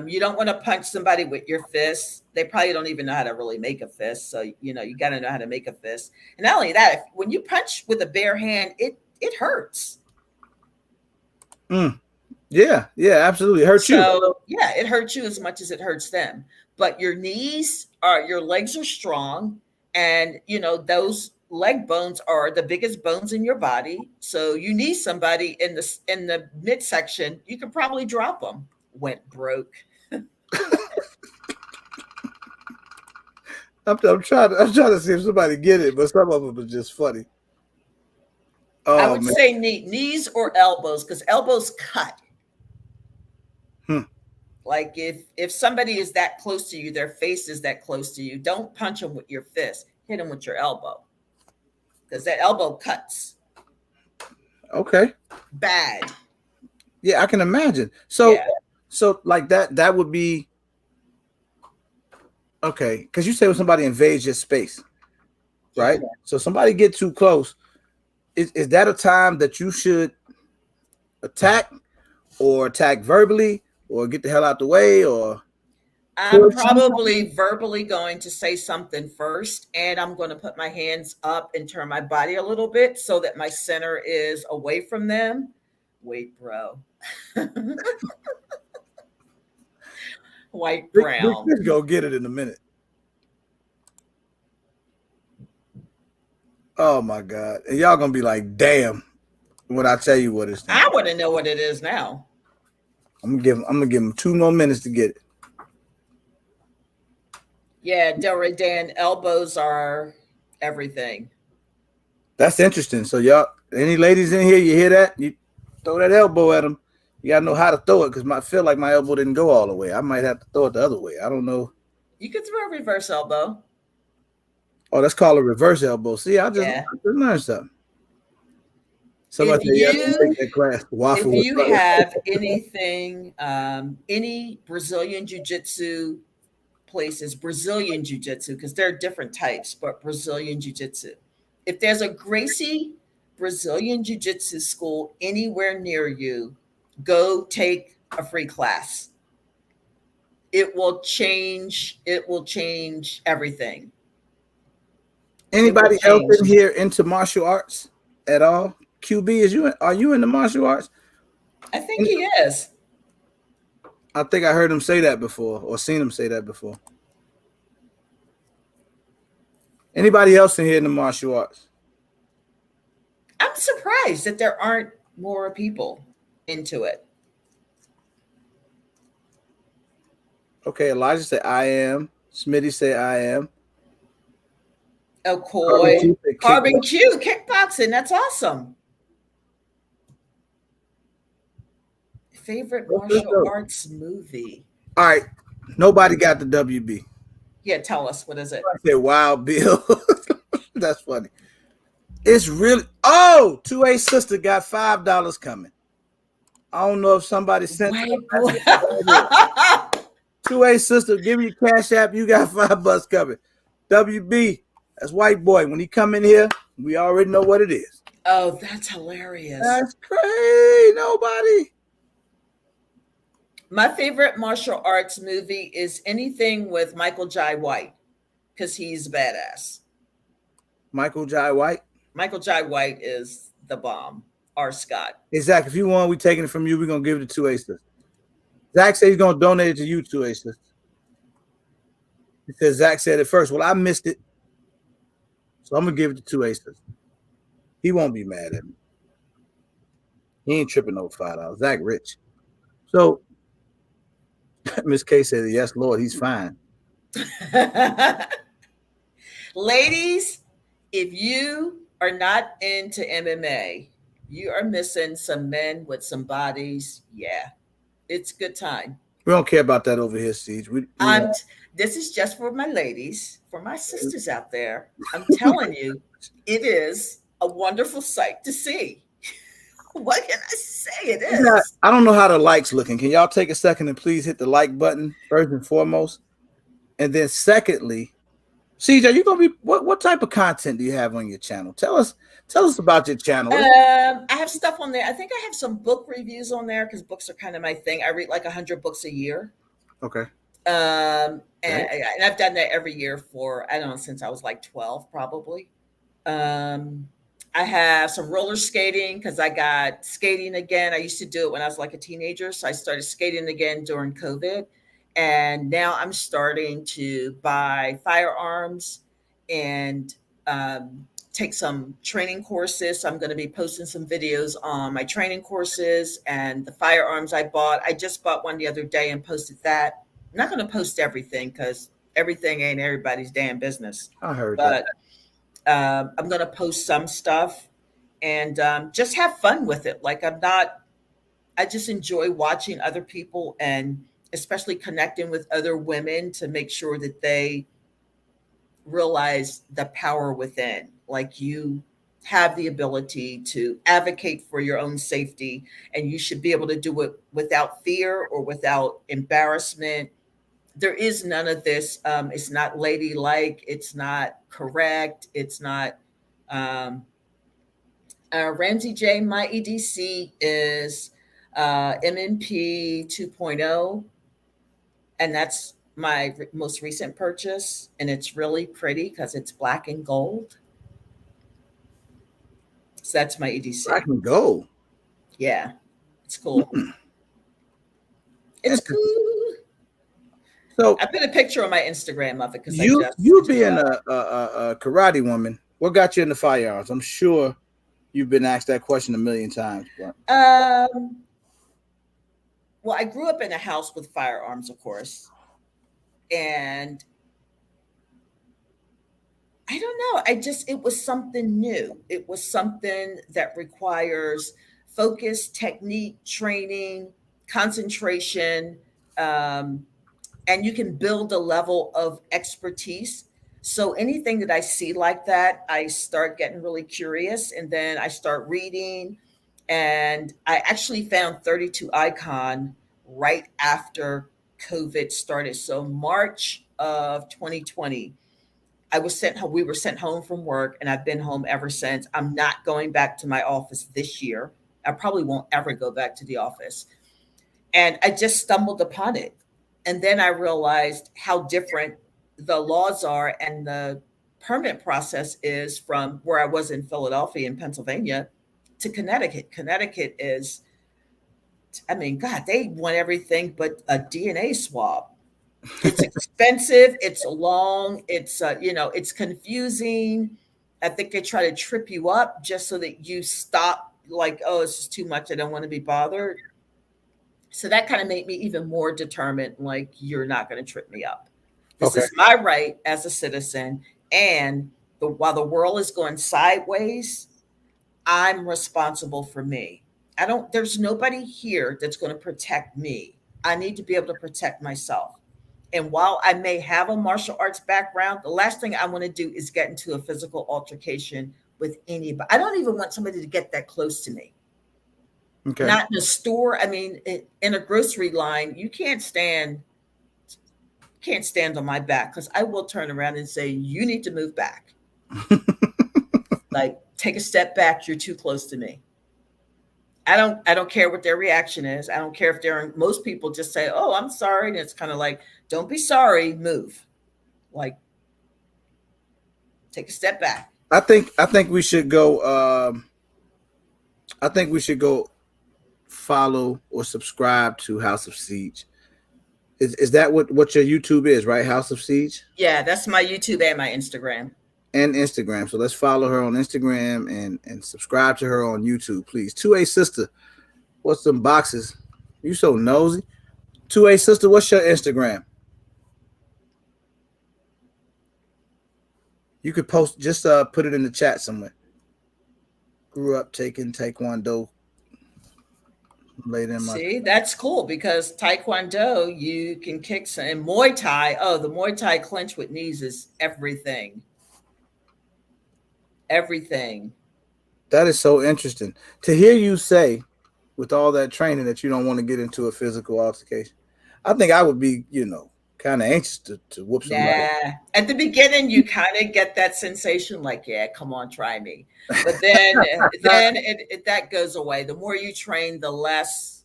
You don't want to punch somebody with your fists. They probably don't even know how to really make a fist. So you got to know how to make a fist. And not only that, when you punch with a bare hand, it hurts. Mm. Yeah, absolutely. It hurts you. So yeah, it hurts you as much as it hurts them. But your legs are strong, and those leg bones are the biggest bones in your body. So you need somebody in the midsection. You could probably drop them. Went broke. I'm trying to see if somebody get it, but some of them are just funny. I Oh would man. say knees or elbows because elbows cut. Hmm. Like if somebody is that close to you, their face is that close to you, don't punch them with your fist. Hit them with your elbow because that elbow cuts Okay. bad. Yeah, I can imagine. So, Yeah. like that would be okay because you say when somebody invades your space, Yeah. right? So somebody get too close. Is that a time that you should attack or attack verbally or get the hell out the way or I'm push somebody? probably verbally going to say something first, and I'm going to put my hands up and turn my body a little bit so that my center is away from them. Wait, bro. White Big brown. Fish go get it in a minute. Oh my god! And y'all gonna be like, "Damn!" When I tell you what it's I now, want to know what it is now. I'm gonna give him 2 more minutes to get it. Yeah, Delray Dan, elbows are everything. That's interesting. So y'all, any ladies in here, you hear that? You throw that elbow at them. You gotta know how to throw it because I feel like my elbow didn't go all the way. I might have to throw it the other way. I don't know. You could throw a reverse elbow. Oh, that's called a reverse elbow. See, Yeah. I just learned something. Somebody If said you have to you take that class. if Waffle with you butter. have anything, any Brazilian jiu-jitsu places, Brazilian jiu-jitsu, because there are different types, but Brazilian jiu-jitsu. If there's a Gracie Brazilian jiu-jitsu school anywhere near you, go take a free class. It will change everything. It will Anybody else change. in here into martial arts at all? QB, are you in the martial arts? I think he is. I think I heard him say that before or seen him say that before. Anybody else in here in the martial arts? I'm surprised that there aren't more people into it. Okay, Elijah said I am. Smitty said I am. Oh, Carbon Coy. Q said Carbon kickball. Q, kickboxing. That's awesome. Favorite Let's martial go. arts movie? All right. Nobody got the WB. Yeah, tell us. What is it? I said Wild Bill. That's funny. It's really 2A sister got $5 coming. I don't know if somebody sent her White a boy. message right here. 2A sister, give me your cash app. You got $5 coming. WB, that's white boy. When he come in here, we already know what it is. Oh, that's hilarious. That's crazy. Nobody. My favorite martial arts movie is anything with Michael Jai White because he's badass. Michael Jai White. Michael Jai White is the bomb. R. Scott. Hey, Zach, if you want, we taking it from you. We're going to give it to 2A sister. Zach said he's going to donate it to you, 2A sister. He said Zach said it first. Well, I missed it. So I'm going to give it to 2A sister. He won't be mad at me. He ain't tripping over $5. Zach rich. So Miss K said, yes, Lord, he's fine. Ladies, if you are not into MMA, you are missing some men with some bodies. Yeah, it's good time. We don't care about that over here, Ceej. I'm. This is just for my ladies, for my sisters out there. I'm telling you, it is a wonderful sight to see. What can I say? It You got, is. I don't know how the likes looking. Can y'all take a second and please hit the like button first and foremost? And then secondly, Ceej, are you gonna be what type of content do you have on your channel? Tell us about your channel. I have stuff on there. I think I have some book reviews on there because books are kind of my thing. I read like 100 books a year. Okay. And, Okay. and I've done that every year for, I don't know, since I was like 12, probably. Um, I have some roller skating because I got skating again. I used to do it when I was like a teenager. So I started skating again during COVID. And now I'm starting to buy firearms and take some training courses. So I'm going to be posting some videos on my training courses and the firearms I bought. I just bought one the other day and posted that. I'm not going to post everything because everything ain't everybody's damn business. I heard that. But I'm going to post some stuff and just have fun with it. Like, I just enjoy watching other people and especially connecting with other women to make sure that they realize the power within. Like, you have the ability to advocate for your own safety, and you should be able to do it without fear or without embarrassment. There is none of this. It's not ladylike. It's not correct. It's not. Ramsey J, my EDC is MMP 2.0, and that's my most recent purchase. And it's really pretty because it's black and gold. So that's my Black EDC. and gold. Yeah, it's cool. Hmm. It's cool. Interesting. So I put a picture on my Instagram of it because I you just being bought it. a karate woman, what got you into firearms? I'm sure you've been asked that question a million times, but Um, well, I grew up in a house with firearms, of course, and I don't know. It was something new. It was something that requires focus, technique, training, concentration, um, and you can build a level of expertise. So anything that I see like that, I start getting really curious and then I start reading. And I actually found 32 Icon right after COVID started. So March of 2020, we were sent home from work and I've been home ever since. I'm not going back to my office this year. I probably won't ever go back to the office. And I just stumbled upon it. And then I realized how different the laws are and the permit process is from where I was in Philadelphia in Pennsylvania to Connecticut. Connecticut is, I mean, God, they want everything but a DNA swab. It's expensive, it's long, it's confusing. I think they try to trip you up just so that you stop, like, oh, this is too much. I don't want to be bothered. So that kind of made me even more determined, like, you're not going to trip me up. This okay. is my right as a citizen. And while the world is going sideways, I'm responsible for me. There's nobody here that's going to protect me. I need to be able to protect myself. And while I may have a martial arts background, the last thing I want to do is get into a physical altercation with anybody. I don't even want somebody to get that close to me. Okay. Not in a store. I mean, in a grocery line, you can't stand on my back because I will turn around and say, you need to move back. Like, take a step back. You're too close to me. I don't care what their reaction is. I don't care if most people just say, oh, I'm sorry. And it's kind of like, don't be sorry, move. Like, take a step back. I think we should go. I think we should go follow or subscribe to House of Siege. Is that what your YouTube is, right? House of Siege Yeah, that's my YouTube and my Instagram. and Instagram. So let's follow her on Instagram and subscribe to her on YouTube, please. 2A sister, what's some boxes? You so nosy. 2A sister, what's your Instagram? You could post, just put it in the chat somewhere. Grew up taking Taekwondo late in my. See, that's cool because Taekwondo, you can kick some, and Muay Thai. Oh, the Muay Thai clinch with knees is everything. Everything. That is so interesting to hear you say, with all that training, that you don't want to get into a physical altercation. I think I would be, kind of anxious to whoop somebody. Nah. At the beginning, you kind of get that sensation, like, yeah, come on, try me. But then that goes away. The more you train, the less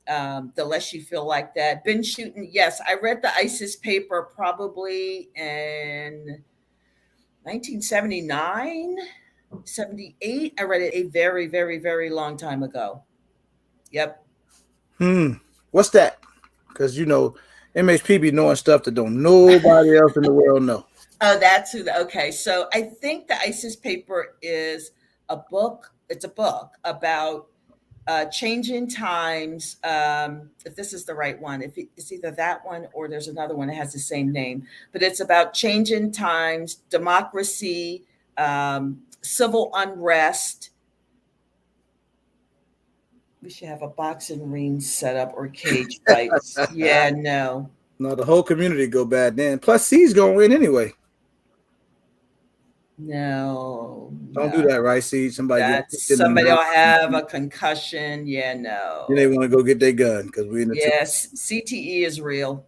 you feel like that. Been shooting. Yes, I read the ISIS paper probably in 1979, 78. I read it a very, very, very long time ago. Yep. Hmm. What's that? Because MHP be knowing stuff that don't nobody else in the world know. Oh, that's who. Okay, so I think the ISIS paper is a book. It's a book about changing times. If this is the right one, if it's either that one or there's another one that has the same name, but it's about changing times, democracy, civil unrest. We should have a boxing ring set up or cage fights. Yeah, no, No, the whole community go bad then. Plus, C's gonna win anyway. no, Don't do no. that, right, C? Somebody get That's kicked in the somebody will mouth. have a concussion. Yeah, Then they no. want to go get their gun because we in the two. Yes, CTE is real.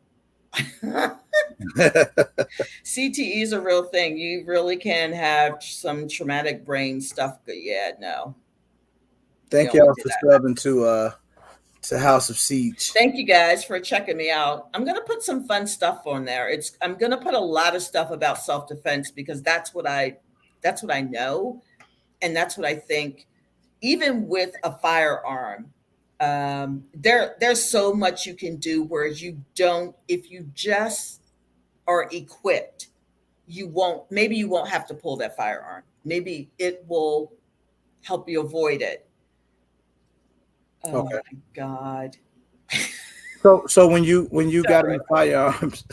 CTE is a real thing. You really can have some traumatic brain stuff. But yeah, no, you Thank don't want y'all to do for that. subbing to House of Siege. Thank you guys for checking me out. I'm gonna put some fun stuff on there. I'm gonna put a lot of stuff about self defense because that's what I know, and that's what I think. Even with a firearm, there's so much you can do where you don't. If you just are equipped, you won't have to pull that firearm. Maybe it will help you avoid it. Oh Okay. my God. So when you got Sorry. into firearms,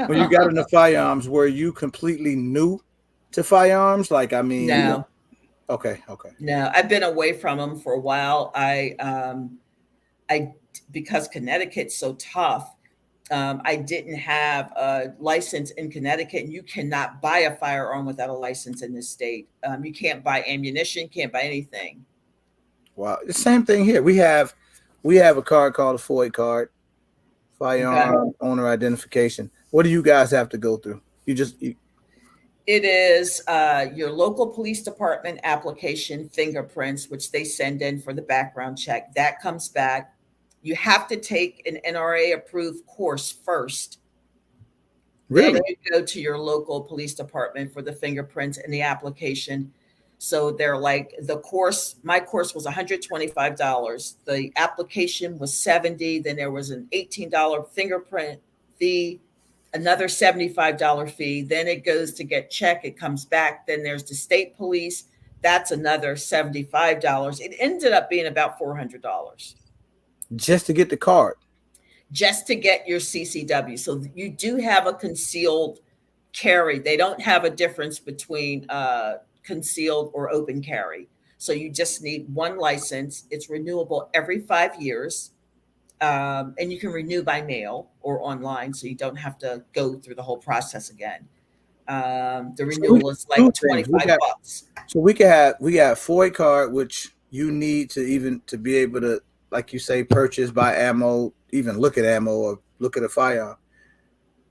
when you got into firearms, were you completely new to firearms? Like, I mean, No, okay, okay. no, I've been away from them for a while. I because Connecticut's so tough. I didn't have a license in Connecticut, and you cannot buy a firearm without a license in this state. You can't buy ammunition, can't buy anything. Wow. The same thing here. We have a card called a FOID card, Okay. firearm owner identification. What do you guys have to go through? It is your local police department application fingerprints, which they send in for the background check. That comes back. You have to take an NRA approved course first. Then Really? you go to your local police department for the fingerprints and the application. So they're like the course, my course was $125. The application was 70. Then there was an $18 fingerprint fee, another $75 fee. Then it goes to get checked. It comes back. Then there's the state police. That's another $75. It ended up being about $400 Just to get the card? just to get your CCW. So you do have a concealed carry. They don't have a difference between concealed or open carry. So you just need one license. It's renewable every 5 years. And you can renew by mail or online, so you don't have to go through the whole process again. The So we renewal is got two like things. 25 bucks. So we got FOID card, which you need to be able to, like you say, purchase, buy ammo, even look at ammo or look at a firearm.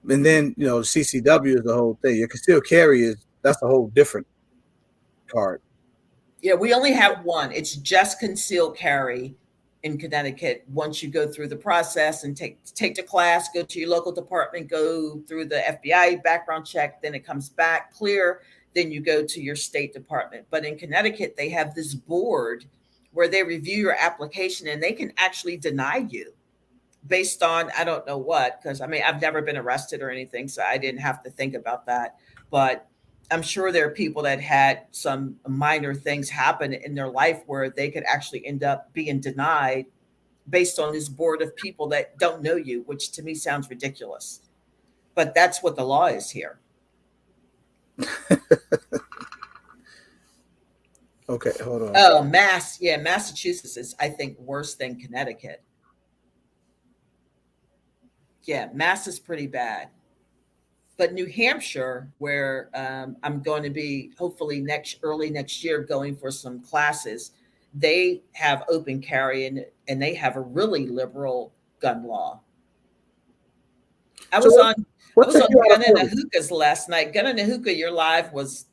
And then CCW is the whole thing. Your concealed carry that's a whole different card. Yeah, we only have one. It's just concealed carry in Connecticut. Once you go through the process and take the class, go to your local department, go through the FBI background check, then it comes back clear. Then you go to your state department. But in Connecticut, they have this board where they review your application and they can actually deny you based on I don't know what, because I mean I've never been arrested or anything, so I didn't have to think about that. But I'm sure there are people that had some minor things happen in their life where they could actually end up being denied based on this board of people that don't know you, which to me sounds ridiculous. But that's what the law is here. Okay, hold on. Oh, Massachusetts is I think worse than Connecticut. Yeah, Mass is pretty bad. But New Hampshire, where I'm going to be hopefully early next year going for some classes, they have open carry and they have a really liberal gun law. I So was on I what was took on you out of Gun and a Philly? Hookahs last night. Gun and a Hookah, your live was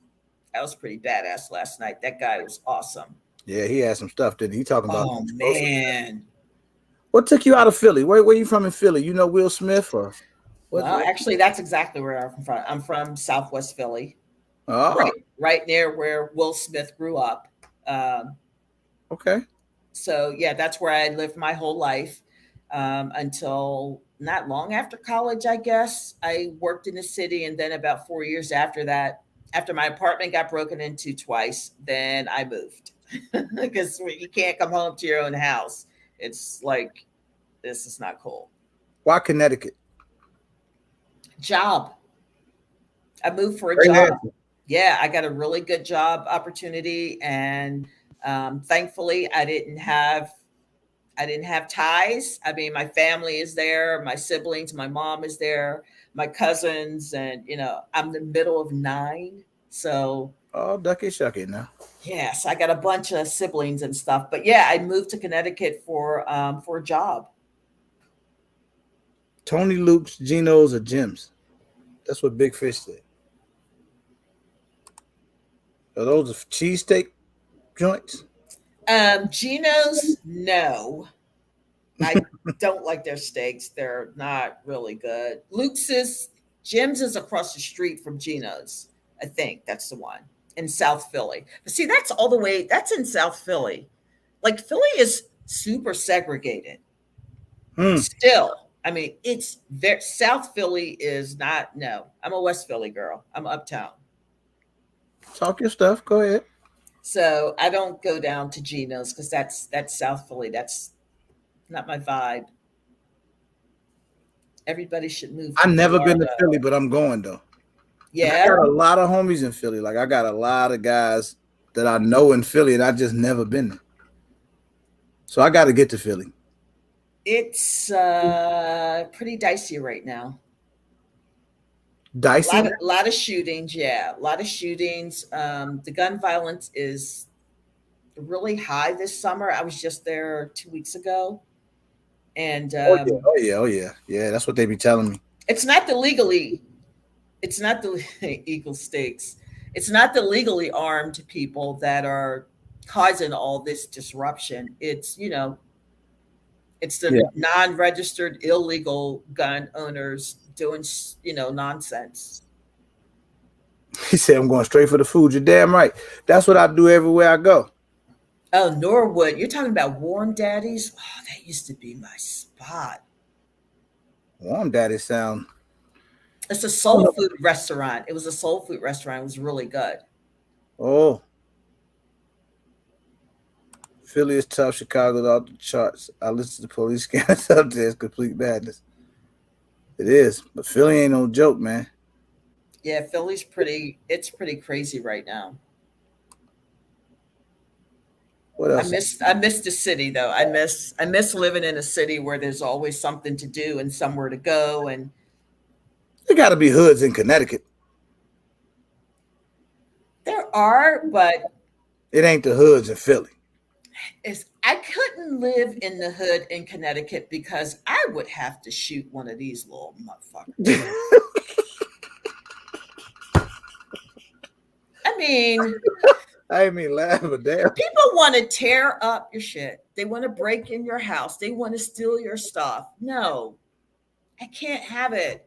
that was pretty badass last night. That guy was awesome. Yeah, he had some stuff. Did he talking about Oh explosive? man. What took you out of Philly? Where you from in Philly? You know Will Smith or what? Well, actually, that's exactly where I'm from. I'm from Southwest Philly, Oh, right near where Will Smith grew up. Um, okay. so yeah, that's where I lived my whole life until not long after college. I guess I worked in the city, and then about 4 years after that, after my apartment got broken into twice, then I moved because you can't come home to your own house. It's like this is not cool. Why Connecticut? Job. I moved for a Great job. answer. Yeah, I got a really good job opportunity, and thankfully, I didn't have ties. I mean, my family is there, my siblings, my mom is there, my cousins, and I'm the middle of nine, so Oh, ducky shucky now. yes, I got a bunch of siblings and stuff. But yeah, I moved to Connecticut for a job. Tony Luke's, Geno's, or Jim's? That's what Big Fish said. Are those cheesesteak joints? Geno's, no. I don't like their steaks. They're not really good. Jim's is across the street from Geno's. I think that's the one in South Philly. But see, that's in South Philly. Like Philly is super segregated Hmm. still. I mean, it's there. South Philly is not, no. I'm a West Philly girl. I'm uptown. Talk your stuff. Go ahead. So I don't go down to Geno's because that's South Philly. That's not my vibe. Everybody should move I to never been to Florida. Philly, but I'm going though. And I Yeah. got a lot of homies in Philly. Like I got a lot of guys that I know in Philly, and I just never been there. So I got to get to Philly. It's pretty dicey right now. Dicey. Lot of shootings, yeah, a lot of shootings. The gun violence is really high this summer. I was just there 2 weeks ago, and Oh yeah. Oh yeah. Oh yeah. Yeah. That's what they be telling me. it's not the legally, it's not the Eagle Stakes. It's not the legally armed people that are causing all this disruption. It's Yeah. the non-registered illegal gun owners doing nonsense. He said, "I'm going straight for the food." You're damn right. That's what I do everywhere I go. Oh, Norwood, you're talking about Warm Daddies? Oh, that used to be my spot. Warm Daddy sound. It's a soul food restaurant. It was a soul food restaurant. It was really good. Oh, Philly is tough. Chicago's off the charts. I listen to the police scanners up there. It's complete madness. It is, but Philly ain't no joke, man. Yeah, it's pretty crazy right now. What else? I miss the city though. I miss living in a city where there's always something to do and somewhere to go, and There got to be hoods in Connecticut. there are, but It ain't the hoods in Philly. I couldn't live in the hood in Connecticut because I would have to shoot one of these little motherfuckers. I mean, I ain't mean laugh, but damn. people want to tear up your shit. They want to break in your house. They want to steal your stuff. No, I can't have it.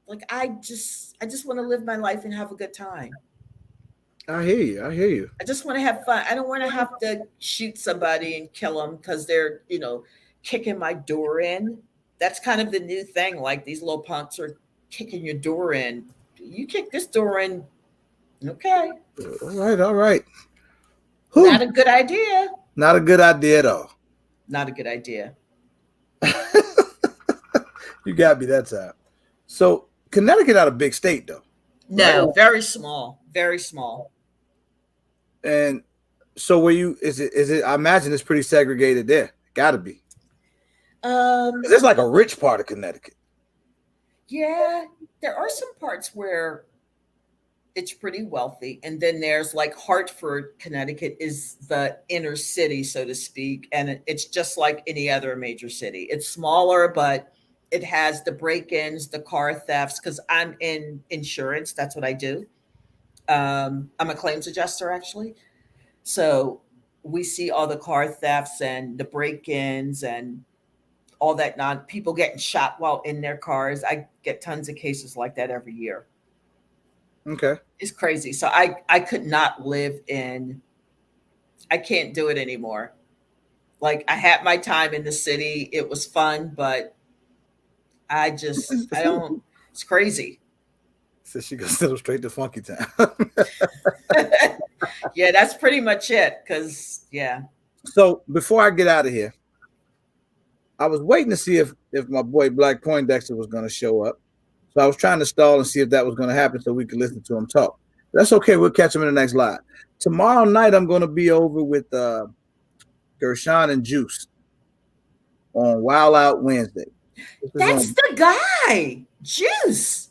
Like I just want to live my life and have a good time. I hear you. I hear you. I just want to have fun. I don't want to have to shoot somebody and kill them because they're, kicking my door in. That's kind of the new thing. Like these little punks are kicking your door in. You kick this door in, okay. All right. All right. Not a good idea. Not a good idea at all. Not a good idea. You got me that time. So Connecticut not a big state though. No, Right. very small. Very small. And so where you is it I imagine it's pretty segregated there. Gotta be. 'Cause it's like a rich part of Connecticut. Yeah, there are some parts where it's pretty wealthy. And then there's like Hartford, Connecticut is the inner city, so to speak. And it's just like any other major city. It's smaller, but it has the break ins, the car thefts, because I'm in insurance. That's what I do. I'm a claims adjuster, actually. So we see all the car thefts and the break ins and all that non people getting shot while in their cars. I get tons of cases like that every year. Okay. It's crazy. So I could not live in. I can't do it anymore. Like I had my time in the city. It was fun, but I don't. It's crazy. So she goes settle straight to Funky Town. Yeah, that's pretty much it. Cause yeah. So before I get out of here, I was waiting to see if my boy Black Poindexter was going to show up. So I was trying to stall and see if that was going to happen so we could listen to him talk. That's okay. We'll catch him in the next live. Tomorrow night, I'm going to be over with Gershon and Juice on Wild Out Wednesday. That's the guy, Juice.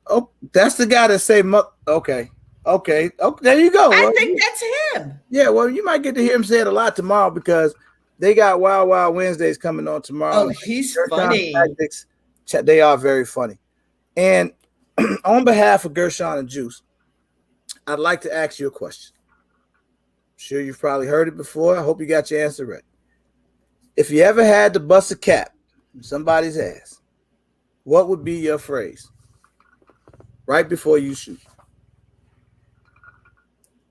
Oh, that's the guy that say, okay. Okay, there you go. I think that's him. Yeah, well, you might get to hear him say it a lot tomorrow because they got Wild Wild Wednesdays coming on tomorrow. Oh, he's funny. Tactics, they are very funny. And on behalf of Gershon and Juice, I'd like to ask you a question. I'm sure you've probably heard it before. I hope you got your answer right. If you ever had to bust a cap in somebody's ass, what would be your phrase right before you shoot?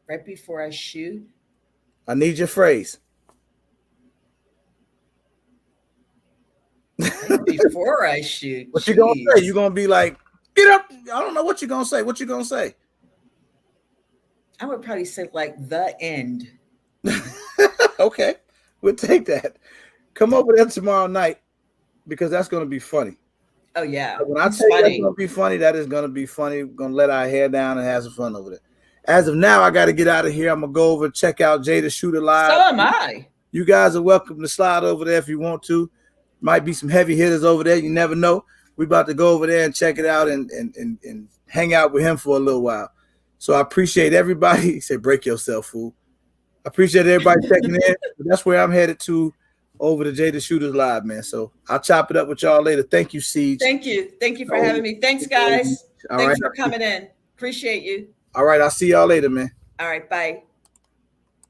Right before I shoot? I need your phrase. Right before I shoot. What you gonna say? You gonna be like, get up? I don't know what you gonna say. What you gonna say? I would probably say like the end. Okay, we'll take that. Come over there tomorrow night because that's gonna be funny. Oh yeah. When I tell you that's gonna be funny, that is gonna be funny. We're gonna let our hair down and have some fun over there. As of now, I got to get out of here. I'm going to go over and check out Jay the Shooter live. So am I. You guys are welcome to slide over there if you want to. Might be some heavy hitters over there. You never know. We're about to go over there and check it out and hang out with him for a little while. So I appreciate everybody. He said, break yourself, fool. I appreciate everybody checking in. That's where I'm headed to over to Jay the Shooter's live, man. So I'll chop it up with y'all later. Thank you, Ceej. Thank you. Thank you for having me. Thanks, guys. Thanks for coming in. Appreciate you. All right, I'll see y'all later, man. All right, bye.